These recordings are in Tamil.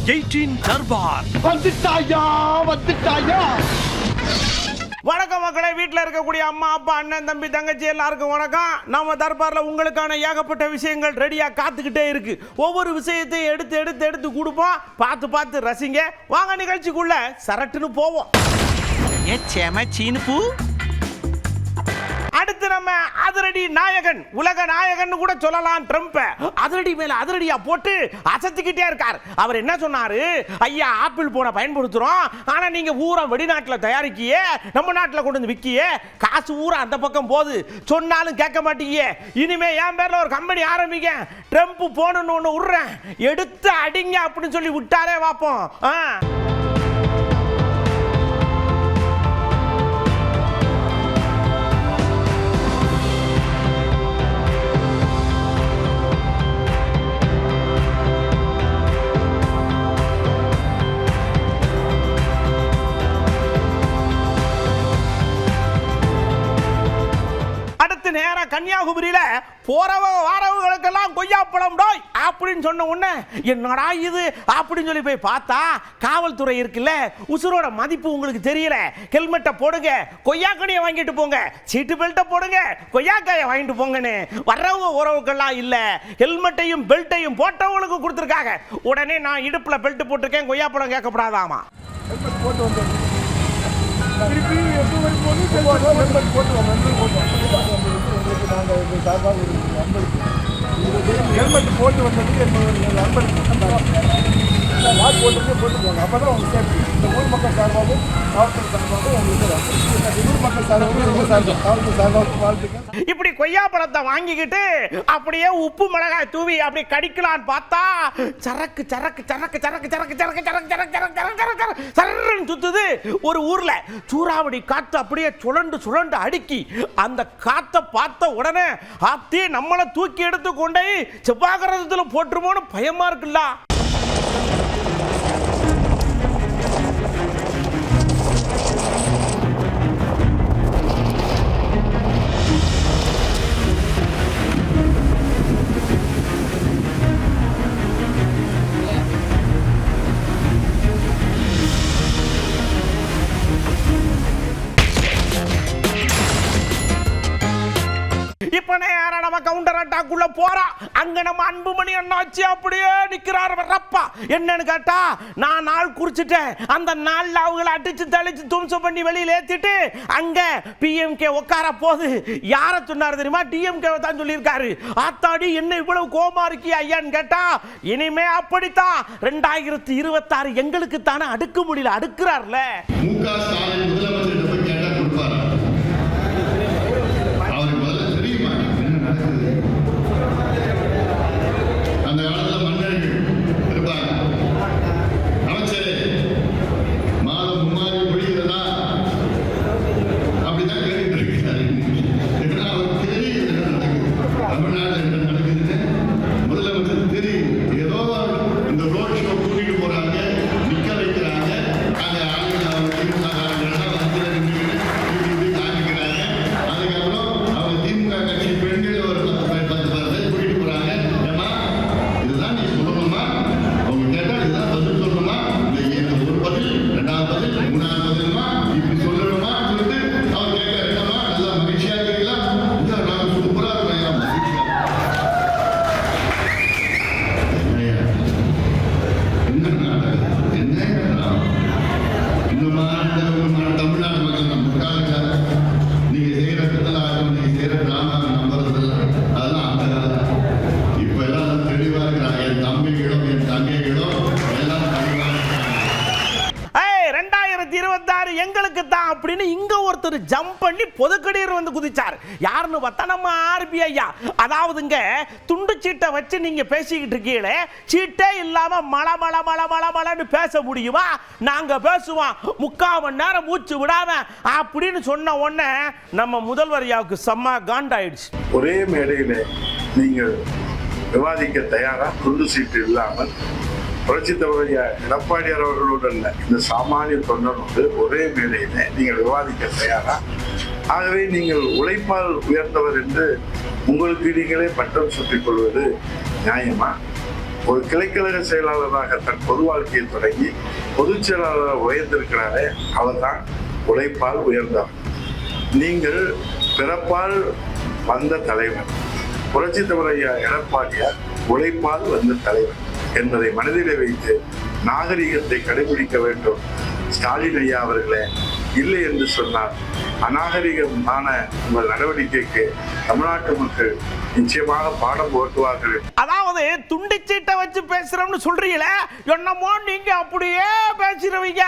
18 தர்பார். வந்துட்டாயா. வணக்கம் மக்களே, வீட்டில் இருக்கக்கூடிய அம்மா அப்பா அண்ணன் தம்பி தங்கச்சி எல்லாருக்கும் வணக்கம். நம்ம தர்பார்ல உங்களுக்கான ஏகப்பட்ட விஷயங்கள் ரெடியா காத்துக்கிட்டே இருக்கு. ஒவ்வொரு விஷயத்தையும் எடுத்து கொடுப்போம். பார்த்து ரசிங்க. வாங்க நிகழ்ச்சிக்குள்ள சரட்டுன்னு போவோம். அடுத்து நம்ம அதிரடி நாயகன், உலக நாயகன் கூட சொல்லலாம் ட்ரம்ப். அதிரடி மேல அதிரடியா போட்டு அசத்திக்கிட்டே இருக்கார். அவர் என்ன சொன்னாரு? ஐயா, ஆப்பிள் போனை பயன்படுத்துறோம், ஆனா நீங்க ஊரா வெளிநாட்டுல தயாரிக்கியே, நம்ம நாட்டுல கொண்டு வந்து விக்கியே, காசு ஊரா அந்த பக்கம் போகுது, சொன்னாலும் கேட்க மாட்டீங்க. இனிமே என் பேர்ல ஒரு கம்பெனி ஆரம்பிக்க, ட்ரம்ப் போனன்னு ஒண்ணு விடுறேன், எடுத்து அடிங்க அப்படின்னு சொல்லி விட்டாரே வாப்போம். நேரா கன்னியாகுமரியில போறவங்க வாரவங்களுக்கெல்லாம் கொய்யாப்பழம் டோய் அப்படின்னு சொன்ன உடனே என்னடா இது அப்படின்னு சொல்லி போய் பார்த்தா, காவல்துறை இருக்குல்ல, உசுரோட மதிப்பு உங்களுக்கு தெரியல, ஹெல்மெட்டை போடுங்க, கொய்யாக்கனியை வாங்கிட்டு போங்க, சீட்டு பெல்ட்டை போடுங்க, கொய்யாக்காயை வாங்கிட்டு போங்கன்னு வர்றவங்க உறவுக்கெல்லாம் இல்ல, ஹெல்மெட்டையும் பெல்ட்டையும் போட்டவங்களுக்கு கொடுத்துருக்காங்க. உடனே நான் இடுப்புல பெல்ட் போட்டிருக்கேன், கொய்யாப்பழம் கேட்கப்படாதாமா. ஹெல்மெட் போட்டு வந்தது என்னோட போட்டு போங்க. அப்பதான் உங்க சேஃப்டி. இந்த ஊர் மக்கள் சார்பாகவும் காவல்துறை சார்பாகவும் உங்களுக்கு ஊர் மக்கள் சார்பாகவும் வாழ்த்துக்கள். இப்படி கொய்யாப்பழத்தை வாங்கிக்கிட்டு அப்படியே உப்பு மிளகாய் தூவி அப்படி கடிக்கலான்னு பார்த்தா சரக்கு சரக்கு சரக்கு சரக்கு சரக்கு சரக்கு சரக்கு சரக்கு சரக்கு சரக்கு சரக்கு சுத்துது. ஒரு ஊர்ல சூறாவளி காத்து அப்படியே சுழண்டு சுழண்டு அடிக்கி அந்த காத்தை பார்த்த உடனே ஆத்தி நம்மளை தூக்கி எடுத்து கொண்டே செவ்வாய்க்கிரகத்துல போட்டுருமோன்னு பயமா இருக்குல்ல. இப்ப நேரா நம்ம கவுண்டர் அட்டாக்குள்ள போறா. அங்க நம்ம அன்புமணி அண்ணாச்சி அப்படியே நிக்கிறார். வரப்பா என்னன்னு கேட்டா, நான் நாள் குறிச்சிட்டேன், அந்த நாள்ல அவங்களை அடிச்சு தளிச்சு தும்சம் பண்ணி வெளியில ஏத்திட்டு அங்க பிஎம்கே உட்கார போது யார சொன்னாரு தெரியுமா? டிஎம்கே தான் சொல்லியிருக்காரு. ஆத்தாடி என்ன இவ்வளவு கோமா இருக்கி ஐயான்னு கேட்டா, இனிமே அப்படித்தான் 2026 எங்களுக்கு தானே அடுக்க முடியல, அடுக்கிறார்ல. எங்களுக்கு தான் அப்படின்னு இங்க ஒருத்தர் ஜம்ப் பண்ணி பொதுக்கடியர் வந்து குதிச்சார். யாருன்னு பார்த்தா நம்ம ஆர்பி ஐயா. அதாவதுங்க, துண்டு சீட்டை வச்சு நீங்க பேசிக்கிட்டு இருக்கீங்களே, சீட்டே இல்லாம மழை மழை மழை மழை மழைன்னு பேச முடியுமா? நாங்க பேசுவோம் 3/4 மணி நேரம் மூச்சு விடாம அப்படின்னு சொன்ன உடனே நம்ம முதல்வர் ஐயாவுக்கு செம்ம காண்டாயிடுச்சு. ஒரே மேடையில நீங்கள் விவாதிக்க தயாரா? துண்டு சீட்டு இல்லாமல் புரட்சி தலைவர் எடப்பாடியார் அவர்களுடன் இந்த சாமானிய தொண்டனோடு ஒரே மேடையில நீங்கள் விவாதிக்க தயாரா? ஆகவே நீங்கள் உழைப்பால் உயர்ந்தவர் என்று உங்களுக்கு நீங்களே பட்டம் சுட்டிக் கொள்வது நியாயமா? ஒரு கிளைக்கழக செயலாளராக தன் பொது வாழ்க்கையை தொடங்கி பொதுச் செயலாளராக உயர்ந்திருக்கிறாரே அவர் தான் உழைப்பால் உயர்ந்தார். நீங்கள் பிறப்பால் வந்த தலைவர். புரட்சி தமிழர் எடப்பாடியார் உழைப்பால் வந்த தலைவர் என்பதை மனதிலே வைத்து நாகரிகத்தை கடைபிடிக்க வேண்டும். ஸ்டாலின் ஐயா அவர்களே, இல்லை என்று சொன்னால் அநாகரிகமான உங்கள் நடவடிக்கைக்கு தமிழ்நாட்டு மக்கள் நிச்சயமாக பாடம் போட்டுவார்கள். அதாவது துண்டிச்சீட்டை வச்சு பேசுறோம்னு சொல்றீங்களே, என்னமோ நீங்க அப்படியே பேசுறவங்க.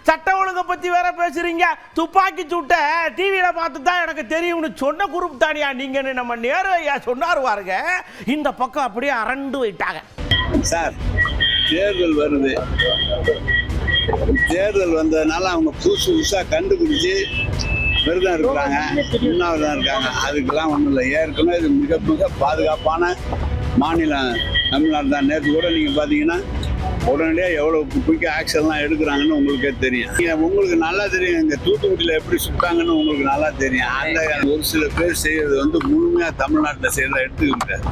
சட்ட ஒழுங்கை பத்தி வேற பேசுறீங்க. துப்பாக்கி சூட்டை டிவியில பார்த்து தான் எனக்கு தெரியும்னு சொன்ன குரூப் தானியா நீங்க. நம்ம நேரு ஐயா சொன்னார் பாருங்க, இந்த பக்கம் அப்படியே அரண்டு போயிட்டாங்க. சார், தேர்தல் வருது. தேர்தல் வந்ததுனால அவங்க புதுசா கண்டுபிடிச்சு விரதம் இருக்கிறாங்க, உண்ணாவிரதம் இருக்காங்க. அதுக்கெல்லாம் ஒன்றும் இல்லை. ஏற்கனவே இது மிக மிக பாதுகாப்பான மாநிலம் தமிழ்நாடு தான். நேற்று கூட நீங்கள் பார்த்தீங்கன்னா உடனடியாக எவ்வளோ குயிக்காக ஆக்ஷன்லாம் எடுக்கிறாங்கன்னு உங்களுக்கே தெரியும். உங்களுக்கு நல்லா தெரியும், இந்த தூத்துக்குடியில் எப்படி சுட்டாங்கன்னு உங்களுக்கு நல்லா தெரியும். அந்த ஒரு சில பேர் செய்யறது வந்து முழுமையாக தமிழ்நாட்டில் செய்யறதை எடுத்துக்கிட்டார்.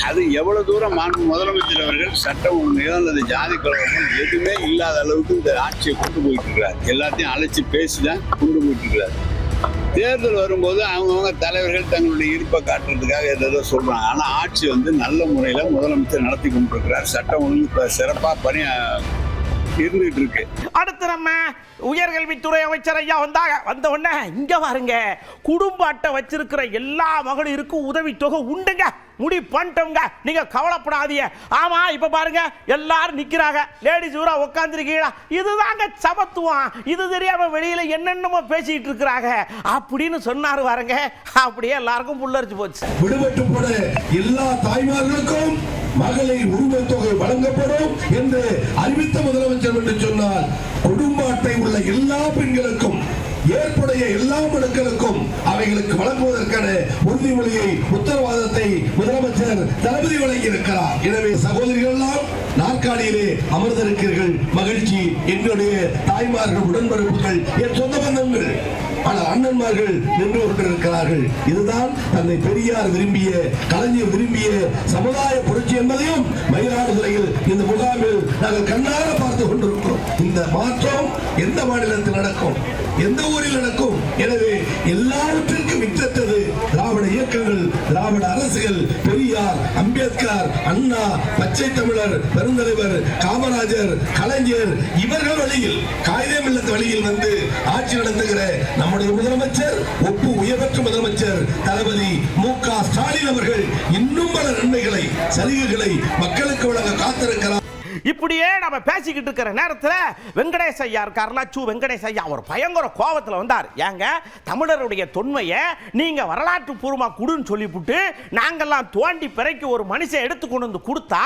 அது எவ்வளவு தூரம் முதலமைச்சர் அவர்கள் சட்டம் ஒழுங்கு அல்லது ஜாதி கலவரம் எதுவுமே இல்லாத அளவுக்கு இந்த ஆட்சியை கொண்டு போயிட்டு இருக்கிறார். எல்லாத்தையும் அழைச்சி பேசிதான் கொண்டு போயிட்டு இருக்கிறார். தேர்தல் வரும்போது அவங்கவுங்க தலைவர்கள் தங்களுடைய இருப்பை காட்டுறதுக்காக ஏதோ சொல்றாங்க. ஆனா ஆட்சி வந்து நல்ல முறையில முதலமைச்சர் நடத்தி கொண்டிருக்கிறார். சட்டம் ஒழுங்கு சிறப்பா இருந்துட்டு இருக்கு. அடுத்து நம்ம உயர்கல்வித்துறை அமைச்சர் ஐயா வந்த உடனே இங்க பாருங்க, குடும்ப அட்டை வச்சிருக்கிற எல்லா மகளிருக்கும் உதவித்தொகை உண்டுங்க, முடி பண்ணிட்டோங்க, நீங்க கவலைப்படாதீங்க. ஆமா, இப்ப பாருங்க எல்லாரும் நிக்கிறாங்க, லேடிஸ் பூரா உட்காந்துருக்கீங்களா, இதுதாங்க சமத்துவம். இது தெரியாம வெளியில என்னென்னமோ பேசிட்டு இருக்கிறாங்க அப்படின்னு சொன்னாரு பாருங்க. அப்படியே எல்லாருக்கும் புல்லரிச்சு போச்சு. விடுபட்டு போன எல்லா தாய்மார்களுக்கும் மகளிர் உரிமை தொகை வழங்கப்படும் என்று அறிவித்த முதலமைச்சர் என்று சொன்னால், குடும்ப அட்டை உள்ள எல்லா பெண்களுக்கும் ஏற்புடைய எல்லா மனுக்களுக்கும் அவைகளுக்கு வழங்குவதற்கான உறுதிமொழியை உத்தரவாதத்தை முதலமைச்சர் தளபதி வழங்கி இருக்கிறார். எனவே சகோதரிகள் எல்லாம் நாற்காலியிலே அமர்ந்திருக்கிறீர்கள், மகிழ்ச்சி. என்னுடைய தாய்மார்கள், உடன்பிறப்புகள், என் சொந்த பந்தங்கள், பல அண்ணன்மார்கள் நின்று கொண்டிருக்கிறார்கள். இதுதான் தந்தை பெரியார் விரும்பிய, கலைஞர் விரும்பிய சமுதாய புரட்சி என்பதையும் மயிலாடுதுறையில் இந்த முகாமில் நாங்கள் கண்ணார பார்த்து கொண்டிருக்கிறோம். இந்த மாற்றம் எந்த மாநிலத்தில் நடக்கும், எந்த ஊரில் நடக்கும்? எனவே எல்லாவற்றிற்கும் விற்றத்தது திராவிட இயக்கங்கள், திராவிட அரசுகள், பெரியார், அம்பேத்கர், அண்ணா, பச்சை தமிழர், பெருந்தலைவர் காமராஜர், கலைஞர், இவர்கள் வழியில், காகிதம் இல்லத்து வழியில் வந்து ஆட்சி நடத்துகிற நம்முடைய முதலமைச்சர், ஒப்பு உயர்வற்ற முதலமைச்சர் தளபதி மு.க. ஸ்டாலின் அவர்கள் இன்னும் பல நன்மைகளை, சலுகைகளை மக்களுக்கு வழங்க காத்திருக்கிறார். இப்படியே நம்ம பேசிக்கிட்டு இருக்கிற நேரத்தில் வெங்கடேஷ் ஐயா இருக்காருல, வெங்கடேஷ் ஐயா ஒரு பயங்கர கோபத்தில் வந்தார். ஏங்க, தமிழருடைய தொன்மையை நீங்க வரலாற்று பூர்வமாக கொடுன்னு சொல்லிவிட்டு நாங்கெல்லாம் தோண்டி பிறக்கி ஒரு மனுஷன் எடுத்து கொண்டு வந்து கொடுத்தா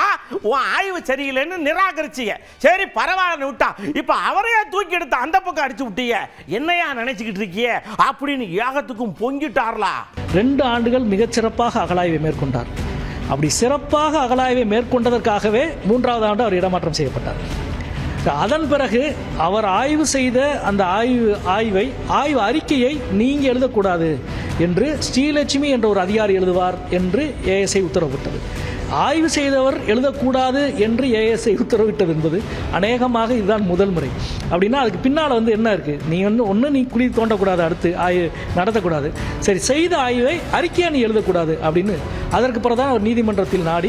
உன் ஆய்வு சரியில்லைன்னு நிராகரிச்சிங்க. சரி பரவாயில்ல விட்டா, இப்போ அவரையே தூக்கி எடுத்து அந்த பக்கம் அடிச்சு விட்டீங்க, என்னையா நினைச்சுக்கிட்டு இருக்கிய அப்படின்னு ஏகத்துக்கும் பொங்கிட்டார்லா. 2 ஆண்டுகள் மிகச்சிறப்பாக அகழாய்வை மேற்கொண்டார். அப்படி சிறப்பாக அகழாய்வை மேற்கொண்டதற்காகவே 3வது ஆண்டு அவர் இடமாற்றம் செய்யப்பட்டார். அதன் பிறகு அவர் ஆய்வு செய்த அந்த ஆய்வு அறிக்கையை நீங்க எழுதக்கூடாது என்று ஸ்ரீலட்சுமி என்ற ஒரு அதிகாரி எழுதுவார் என்று ஏஎஸ்ஐ உத்தரவிட்டது. ஆய்வு செய்தவர் எழுதக்கூடாது என்று ஏஎஸ்ஐ உத்தரவிட்டது என்பது அநேகமாக இதுதான் முதல் முறை. அப்படின்னா அதுக்கு பின்னால் வந்து என்ன இருக்குது? நீ நீ குழி தோண்டக்கூடாது, அடுத்து ஆய்வு நடத்தக்கூடாது, சரி செய்த ஆய்வை அறிக்கையாக நீ எழுதக்கூடாது அப்படின்னு அதற்கு பிறகு தான் அவர் நீதிமன்றத்தில் நாடி,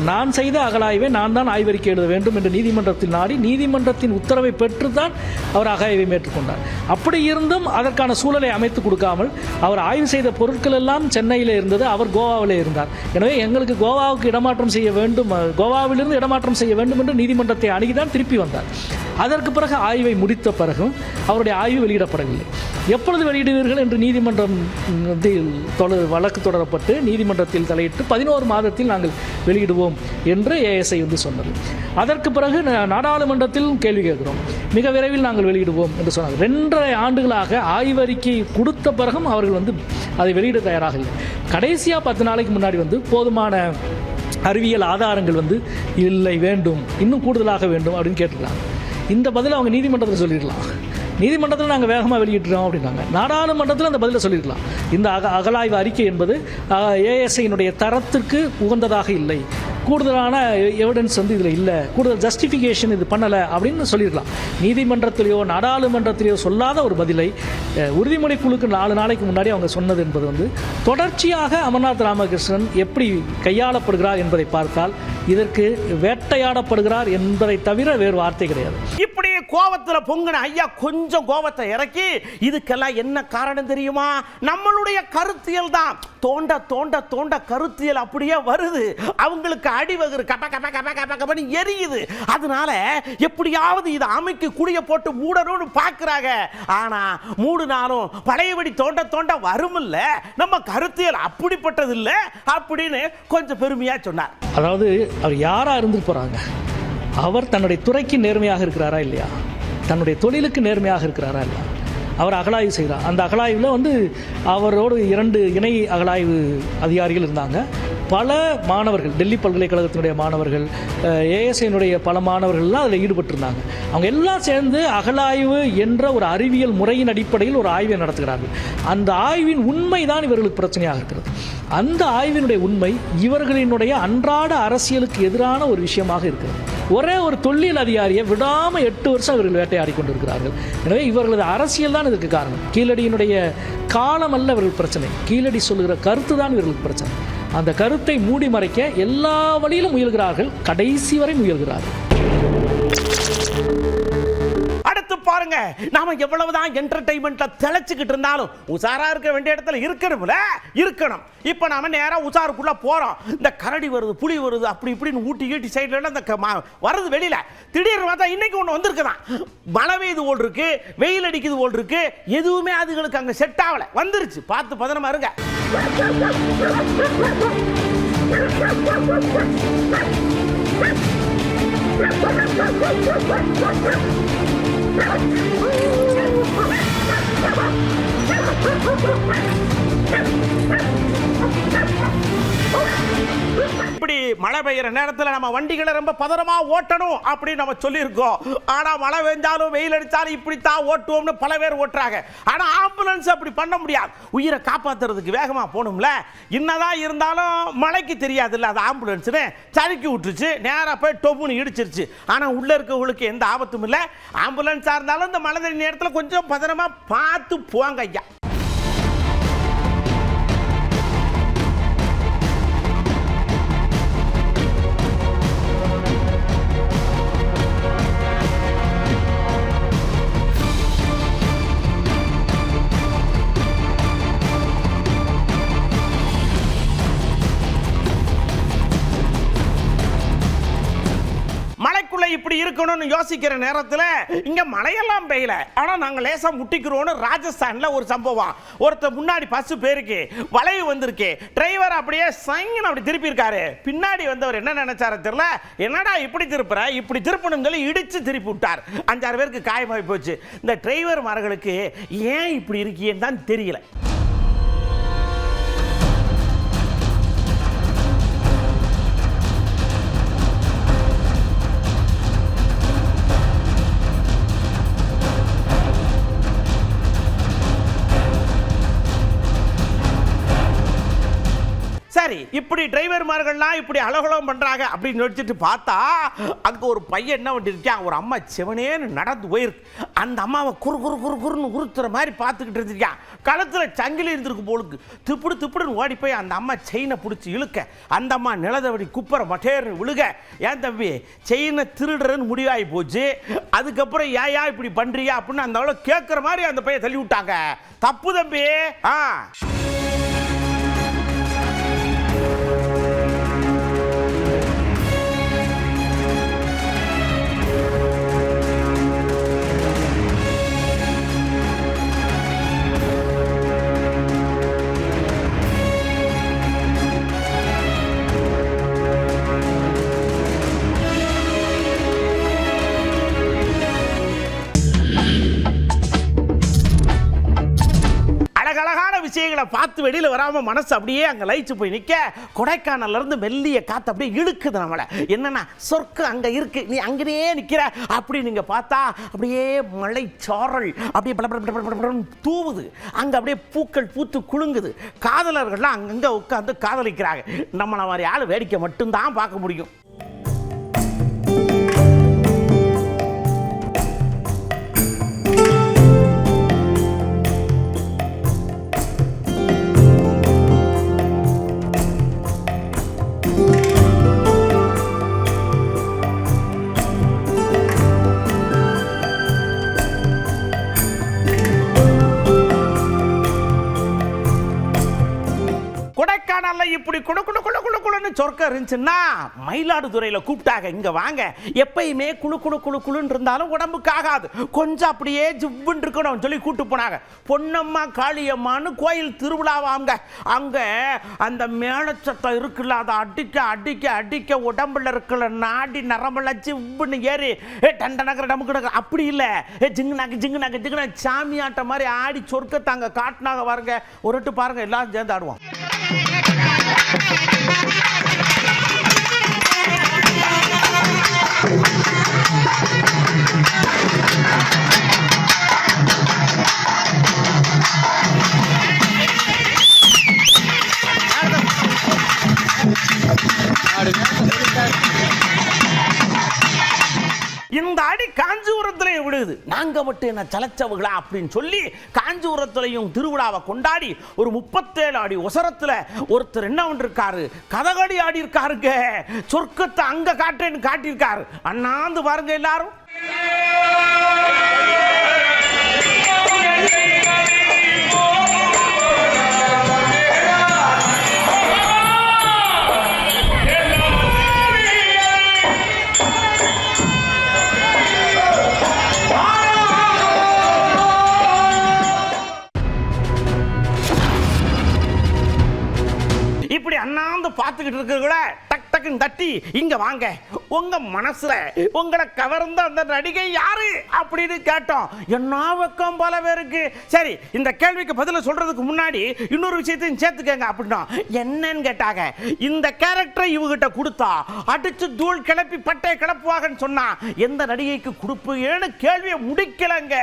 நான் செய்த அகழாய்வை நான் தான் ஆய்வறிக்கை எழுத வேண்டும் என்று நீதிமன்றத்தில் நாடி, நீதிமன்றத்தின் உத்தரவை பெற்று தான் அவர் அகழாய்வை மேற்கொண்டார். அப்படி இருந்தும் அதற்கான சூழலை அமைத்து கொடுக்காமல் அவர் ஆய்வு செய்த பொருட்கள் எல்லாம் சென்னையில் இருந்தது, அவர் கோவாவில் இருந்தார். எனவே எங்களுக்கு கோவாவுக்கு இடமாற்றம் செய்ய வேண்டும், கோவாவிலிருந்து இடமாற்றம் செய்ய வேண்டும் என்று நீதிமன்றத்தை அணுகிதான் திருப்பி வந்தார். அதற்கு பிறகு ஆய்வை முடித்த பிறகும் அவருடைய ஆய்வு வெளியிடப்படவில்லை. எப்பொழுது வெளியிடுவீர்கள் என்று நீதிமன்றத்தில் வழக்கு தொடரப்பட்டு நீதிமன்றத்தில் தலையிட்டு 11 மாதத்தில் நாங்கள் வெளியிடுவோம் என்று ஏஎஸ்ஐ வந்து சொன்னது. அதற்கு பிறகு நாடாளுமன்றத்தில் கேள்வி கேட்கிறோம், மிக விரைவில் நாங்கள் வெளியிடுவோம் என்று சொன்னார். 2.5 ஆண்டுகளாக ஆய்வறிக்கை கொடுத்த பிறகும் அவர்கள் வந்து அதை வெளியிட தயாராக இல்லை. கடைசியாக 10 நாளைக்கு முன்னாடி வந்து போதுமான அறிவியல் ஆதாரங்கள் வந்து இல்லை, வேண்டும், இன்னும் கூடுதலாக வேண்டும் அப்படின்னு கேட்டுருக்காங்க. இந்த பதில் அவங்க நீதிமன்றத்தில் சொல்லிடலாம். நீதிமன்றத்தில் நாங்கள் வேகமாக வெளியிட்டுறோம் அப்படின்னாங்க. நாடாளுமன்றத்தில் அந்த பதிலை சொல்லியிருக்கலாம். இந்த அகழாய்வு அறிக்கை என்பது ஏஎஸ்ஐயினுடைய தரத்திற்கு உகந்ததாக இல்லை, கூடுதலான எவிடன்ஸ் வந்து இதில் இல்லை, கூடுதல் ஜஸ்டிஃபிகேஷன் இது பண்ணலை அப்படின்னு சொல்லியிருக்கலாம். நீதிமன்றத்திலேயோ நாடாளுமன்றத்திலேயோ சொல்லாத ஒரு பதிலை உறுதிமொழி குழுக்கு 4 நாளைக்கு முன்னாடி அவங்க சொன்னது என்பது வந்து தொடர்ச்சியாக அமர்நாத் ராமகிருஷ்ணன் எப்படி கையாளப்படுகிறார் என்பதை பார்த்தால் இதற்கு வேட்டையாடப்படுகிறார் என்பதை தவிர வேறு வார்த்தை கிடையாது. இப்படி கோபத்துல பொங்குன ஐயா கொஞ்சம் கோபத்தை இறக்கி இதுக்கெல்லாம் என்ன காரணம் தெரியுமா? நம்மளுடைய கருத்தியல் தான். தோண்ட தோண்ட தோண்ட கருத்தியல் அப்படியே வருது, அவங்களுக்கு அடிவகுறு கப்ப கப்ப கப்ப கப்ப கப்பன்னு எரியுது. அதனால எப்படியாவது இதை அமைக்கு குடிய போட்டு மூடணும்னு பார்க்கறாங்க. ஆனா மூடுனாலும் பழையபடி தோண்ட தோண்ட வருமில்ல, நம்ம கருத்தியல் அப்படிப்பட்டது இல்லை அப்படின்னு கொஞ்சம் பெருமையா சொன்னார். அதாவது அவர் யாரா இருந்து போறாங்க, அவர் தன்னுடைய துறைக்கு நேர்மையாக இருக்கிறாரா இல்லையா, தன்னுடைய தொழிலுக்கு நேர்மையாக இருக்கிறாரா இல்லையா, அவர் அகழாய்வு செய்கிறார். அந்த அகழாய்வில் வந்து அவரோடு 2 இணை அகழாய்வு அதிகாரிகள் இருந்தாங்க. பல மாணவர்கள், டெல்லி பல்கலைக்கழகத்தினுடைய மாணவர்கள், ஏஎஸ்ஐனுடைய பல மாணவர்கள்லாம் அதில் ஈடுபட்டிருந்தாங்க. அவங்க எல்லாம் சேர்ந்து அகழாய்வு என்ற ஒரு அறிவியல் முறையின் அடிப்படையில் ஒரு ஆய்வை நடத்துகிறார்கள். அந்த ஆய்வின் உண்மை தான் இவர்களுக்கு பிரச்சனையாக இருக்கிறது. அந்த ஆய்வினுடைய உண்மை இவர்களினுடைய அன்றாட அரசியலுக்கு எதிரான ஒரு விஷயமாக இருக்கிறது. ஒரே ஒரு தொல்லியல் அதிகாரியை விடாமல் 8 வருஷம் இவர்கள் வேட்டையாடி கொண்டிருக்கிறார்கள். எனவே இவர்களது அரசியல் தான் இதற்கு காரணம். கீழடியினுடைய காலம் அல்ல இவர்கள் பிரச்சனை, கீழடி சொல்லுகிற கருத்து தான் இவர்களுக்கு பிரச்சனை. அந்த கருத்தை மூடி மறைக்க எல்லா வழியிலும் முயல்கிறார்கள், கடைசி வரை முயல்கிறார்கள். அடுத்து பாருங்க, நாம எவ்வளவுதான் என்டர்டைன்மெண்ட்ல தெளிச்சுக்கிட்டு இருந்தாலும் உசாரா இருக்க வேண்டிய இடத்துல இருக்கணும். இப்ப நாம நேரா உசாருக்குள்ள போறோம். இந்த கரடி வருது, புலி வருது, அப்படி இப்படின்னு ஊட்டி ஈட்டி சைடுல இந்த வருது வெளியில. திடீர்னு பார்த்தா இன்னைக்கு ஒண்ணு வந்திருக்குதான். மழை பெய்யுது போல் இருக்கு, வெயில் அடிக்குது போல் இருக்கு, எதுவுமே அதுகளுக்கு அங்க செட் ஆகல. வந்துருச்சு, பார்த்து பதனமா இருங்க. இப்படி மழை பெய்யற நேரத்தில் நம்ம வண்டிகளை ரொம்ப பதறமா ஓட்டணும் அப்படின்னு நம்ம சொல்லியிருக்கோம். ஆனா மழை பெஞ்சாலும் வெயில் அடிச்சாலும் இப்படித்தான் ஓட்டுவோம்னு பல பேர் ஓட்டுறாங்க. ஆனா ஆம்புலன்ஸ் அப்படி பண்ண முடியாது. உயிரை காப்பாத்துறதுக்கு வேகமா போகணும்ல. என்னதான் இருந்தாலும் மழைக்கு தெரியாது இல்ல, அது ஆம்புலன்ஸ்னு சறுக்கி விட்டுருச்சு, நேரா போய் டொப்புன்னு இடிச்சிருச்சு. ஆனா உள்ள இருக்கவங்களுக்கு எந்த ஆபத்தும் இல்லை. ஆம்புலன்ஸா இருந்தாலும் இந்த மழை நேரத்தில் கொஞ்சம் பதறமா பார்த்து போங்க ஐயா. இப்படி இருக்கணும்னு யோசிக்கிற நேரத்தில் இங்க மழையெல்லாம் பெய்யல, ஆனா நாங்க லேசா முட்டிக்கிறோம்னு ராஜஸ்தான்ல ஒரு சம்பவம். ஒருத்தர் முன்னாடி பஸ் பேருக்கு வளைவு வந்திருக்கு, டிரைவர் அப்படியே சைங்கன் அப்படி திருப்பி இருக்காரு. பின்னாடி வந்தவர் என்ன நினைச்சாரு தெரியல, என்னடா இப்படி திருப்புற, இப்படி திருப்பணும் சொல்லி இடிச்சு திருப்பி விட்டார். 5-6 பேருக்கு காயமாகி போச்சு. இந்த டிரைவர் மார்களுக்கு ஏன் இப்படி இருக்கீன்னு தான் தெரியல. சரி, இப்படி டிரைவர்மார்கள்லாம் இப்படி அலகலம் பண்றாங்க அப்படின்னு நினைச்சிட்டு பார்த்தா அங்க ஒரு பையன் என்ன பண்ணிருக்கான், ஒரு அம்மா செவனேன்னு நடந்து போயிருக்கு. அந்த அம்மாவை குறு குறு குறு குறுன்னு உறுத்துற மாதிரி பார்த்துக்கிட்டு இருந்திருக்கான். கழுத்துல சங்கிலி இருந்திருக்கு போலுக்கு. திப்புடுன்னு ஓடி போய் அந்த அம்மா செயினை பிடிச்சி இழுக்க, அந்த அம்மா நிலதவடி குப்பரை மட்டேர்னு விழுக, ஏன் தம்பி செயினை திருடுறன்னு முடிவாகி போச்சு, அதுக்கப்புறம் ஏயா இப்படி பண்றியா அப்படின்னு அந்த அவளை கேட்குற மாதிரி அந்த பையன் தள்ளி விட்டாங்க. தப்பு தம்பி. விஷயங்களை பார்த்து வெளியில் வராமல் மனசு அப்படியே அங்கே லயிச்சு போய் நிற்க, கொடைக்கானல்ல இருந்து மெல்லிய காற்று அப்படியே இழுக்குது நம்மளை. என்னன்னா சொர்க்கம் அங்கே இருக்கு, நீ அங்கேயே நிற்கிற அப்படி நீங்கள் பார்த்தா அப்படியே மழை சாரல் அப்படியே தூவுது. அங்கே அப்படியே பூக்கள் பூத்து குலுங்குது. காதலர்கள்லாம் அங்கங்கே உட்காந்து காதலிக்கிறாங்க. நம்மளை மாதிரி ஆள் வேடிக்கை மட்டும்தான் பார்க்க முடியும். கொடைக்கானல்ல இப்படி குழுன்னு சொர்க்கம் இருந்துச்சுன்னா மயிலாடுதுறையில கூப்பிட்டாங்க, இங்க வாங்க. எப்பயுமே குழுன்னு இருந்தாலும் உடம்புக்கு ஆகாது, கொஞ்சம் அப்படியே ஜிவ்வுன்னு இருக்கணும் சொல்லி கூட்டு போனாங்க. பொன்னம்மா காளியம்மான்னு கோயில் திருவிழாவாங்க. அங்க அந்த மேளச்சத்தம் இருக்குல்ல, அதை அடிக்க அடிக்க அடிக்க உடம்புல இருக்கிற நாடி நரம்பெல்லாம் ஜிவ்வுன்னு ஏறி டண்ட நகர டமுக்கு நகர அப்படி இல்லை, ஜிங்குனாக்கு சாமியாட்ட மாதிரி ஆடி சொர்க்கத்தாங்க காட்டினாங்க. பாருங்க, ஒருட்டு பாருங்க, எல்லாரும் சேர்ந்து ஆடுவோம். இந்த அடி காஞ்சிபுரத்திலே விடுது, நாங்க மட்டும் என்ன சலச்சவுகளா அப்படின்னு சொல்லி காஞ்சிபுரத்திலையும் திருவிழாவை கொண்டாடி ஒரு 37 அடி உசரத்துல ஒருத்தர் என்ன பண்ணிருக்காரு, கதகளி ஆடி இருக்காருங்க. சொர்க்கத்தை அங்க காட்டுறேன்னு காட்டியிருக்காரு. அண்ணாந்து பாருங்க எல்லாரும். இப்படி அண்ணாந்து பார்த்துக்கிட்டு இருக்கிற டக் டக்குன்னு தட்டி, இங்க வாங்க, உங்க மனசுல உங்களை கவர்ந்த அந்த நடிகை யாரு அப்படின்னு கேட்டோம். என்ன வெக்கம் பல பேருக்கு. சரி, இந்த கேள்விக்கு பதில சொல்றதுக்கு முன்னாடி இன்னொரு விஷயத்தையும் சேர்த்துக்கங்க. அப்படின்னா என்னன்னு கேட்டாங்க, இந்த கேரக்டரை இவகிட்ட கொடுத்தா அடிச்சு தூள் கிளப்பி பட்டை கிளப்புவாங்கன்னு சொன்னா எந்த நடிகைக்கு கொடுப்பேன்னு கேள்வியை முடிக்கலங்க.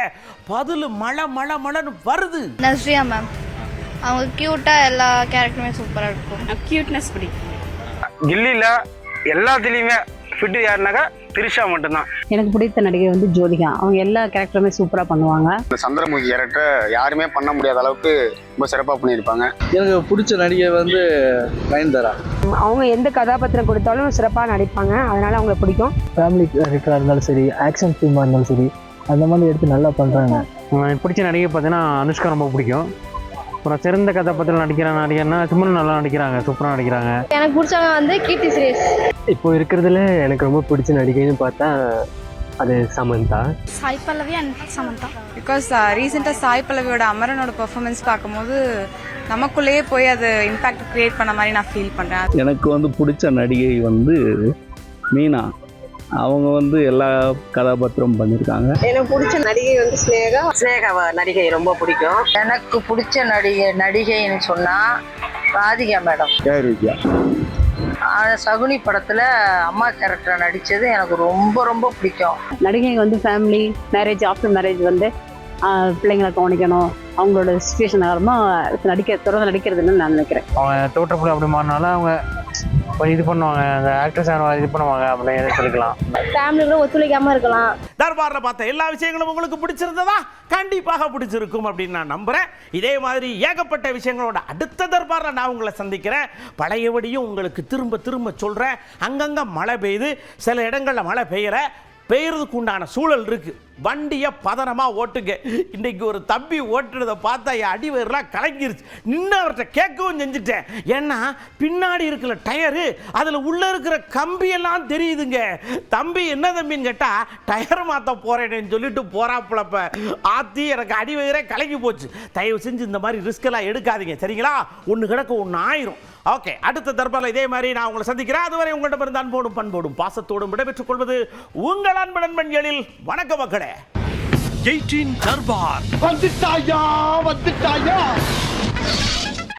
பதில் மழன்னு வருது. நஸ்ரியா மேம், அவங்க கியூட்டாக எல்லா கேரக்டருமே சூப்பராக இருக்கும். கியூட்னஸ் பிடிக்கும். கில்லியில் எல்லாத்துலேயுமே ஃபிட்டு யாருனாக்கா திரிஷா மட்டும்தான். எனக்கு பிடித்த நடிகை வந்து ஜோதிகா. அவங்க எல்லா கேரக்டருமே சூப்பராக பண்ணுவாங்க. இந்த சந்திரமுகி கேரக்டர் யாருமே பண்ண முடியாத அளவுக்கு ரொம்ப சிறப்பாக பண்ணியிருப்பாங்க. எனக்கு பிடிச்ச நடிகை வந்து நயன்தாரா. அவங்க எந்த கதாபாத்திரம் கொடுத்தாலும் சிறப்பாக நடிப்பாங்க, அதனால அவங்களை பிடிக்கும். ஃபேமிலி கேரக்டராக இருந்தாலும் சரி, ஆக்ஷன் ஃபிலிமாக இருந்தாலும் சரி, அந்த மாதிரி எடுத்து நல்லா பண்ணுறாங்க. எனக்கு பிடிச்ச நடிகை பார்த்தீங்கன்னா அனுஷ்கா ரொம்ப பிடிக்கும். அப்புறம் சிறந்த கதாபாத்திரம் நடிகர்னா சிம்ரன் நல்லா நடிக்கிறாங்க, சூப்பராக நடிக்கிறாங்க. எனக்கு பிடிச்சவங்க வந்து கீர்த்தி சுரேஷ். இப்போ இருக்கிறதுல எனக்கு ரொம்ப பிடிச்ச நடிகைன்னு பார்த்தா அது சமந்தா. சாய் பல்லவி அண்ட் சமந்தா. பிகாஸ் ரீசெண்டாக சாய் பல்லவியோட அமரனோட பெர்ஃபார்மன்ஸ் பார்க்கும்போது நமக்குள்ளேயே போய் அது இம்பாக்ட் கிரியேட் பண்ண மாதிரி நான் ஃபீல் பண்ணுறேன். எனக்கு வந்து பிடிச்ச நடிகை வந்து மீனா. அவங்க வந்து எல்லா கதாபாத்திரமும் பண்ணியிருக்காங்க. எனக்கு பிடிச்ச நடிகை வந்து ஸ்னேகா. ஸ்னேகா நடிகை ரொம்ப பிடிக்கும். எனக்கு பிடிச்ச நடிகைன்னு சொன்னா ராதிகா மேடம். சகுனி படத்துல அம்மா கேரக்டர் நடிச்சது எனக்கு ரொம்ப ரொம்ப பிடிக்கும். நடிகை வந்து ஃபேமிலி மேரேஜ், ஆஃப்டர் மேரேஜ் வந்து பிள்ளைங்களை கவனிக்கணும், அவங்களோட சுச்சுவேஷன் காரணமாக தொடர்ந்து நடிக்கிறதுன்னு நான் நினைக்கிறேன். அவங்க தோற்றப்புல அப்படி மாறினாலும் அவங்க இது பண்ணுவாங்க, அந்த ஆக்ட்ரஸ் இது பண்ணுவாங்க அப்படின்னு சொல்லிக்கலாம். ஃபேமிலியோட ஒத்துழைக்காம இருக்கலாம். தர்பாரில் பார்த்த எல்லா விஷயங்களும் உங்களுக்கு பிடிச்சிருந்ததா? கண்டிப்பாக பிடிச்சிருக்கும் அப்படின்னு நான் நம்புறேன். இதே மாதிரி ஏகப்பட்ட விஷயங்களோட அடுத்த தர்பாரில் நான் உங்களை சந்திக்கிறேன். பழையபடியும் உங்களுக்கு திரும்ப திரும்ப சொல்றேன், அங்கங்க மழை பெய்யுது, சில இடங்கள்ல மழை பெய்யறதுக்கு உண்டான சூழல் இருக்கு. வண்டியை பதனமா ஓட்டுங்க. இன்னைக்கு ஒரு தம்பி ஓட்டுறதை பார்த்தா என் அடிவயர்லாம் கலங்கிருச்சு. நின்று அவர்கிட்ட கேட்கவும் செஞ்சுட்டேன். ஏன்னா பின்னாடி இருக்கிற டயரு, அதில் உள்ள இருக்கிற கம்பியெல்லாம் தெரியுதுங்க. தம்பி என்ன தம்பின்னு கேட்டா டயர் மாற்ற போறேன்னு சொல்லிட்டு போறாப்புலப்ப ஆத்தி எனக்கு அடிவயரே கலங்கி போச்சு. தயவு செஞ்சு இந்த மாதிரி ரிஸ்க் எல்லாம் எடுக்காதீங்க, சரிங்களா? ஒன்று கிடக்க ஒன்று ஆயிரும். ஓகே, அடுத்த தர்பாரில் இதே மாதிரி நான் உங்களை சந்திக்கிறேன். அதுவரை உங்கள்கிட்ட இருந்து அன்போடும் பண்போடும் பாசத்தோடும் விடைபெற்றுக் கொள்வது உங்கள் அன்பு நண்பன் எழில். வணக்க மக்களே. 18 தர்பார் வந்துட்டாயா. போறேன்.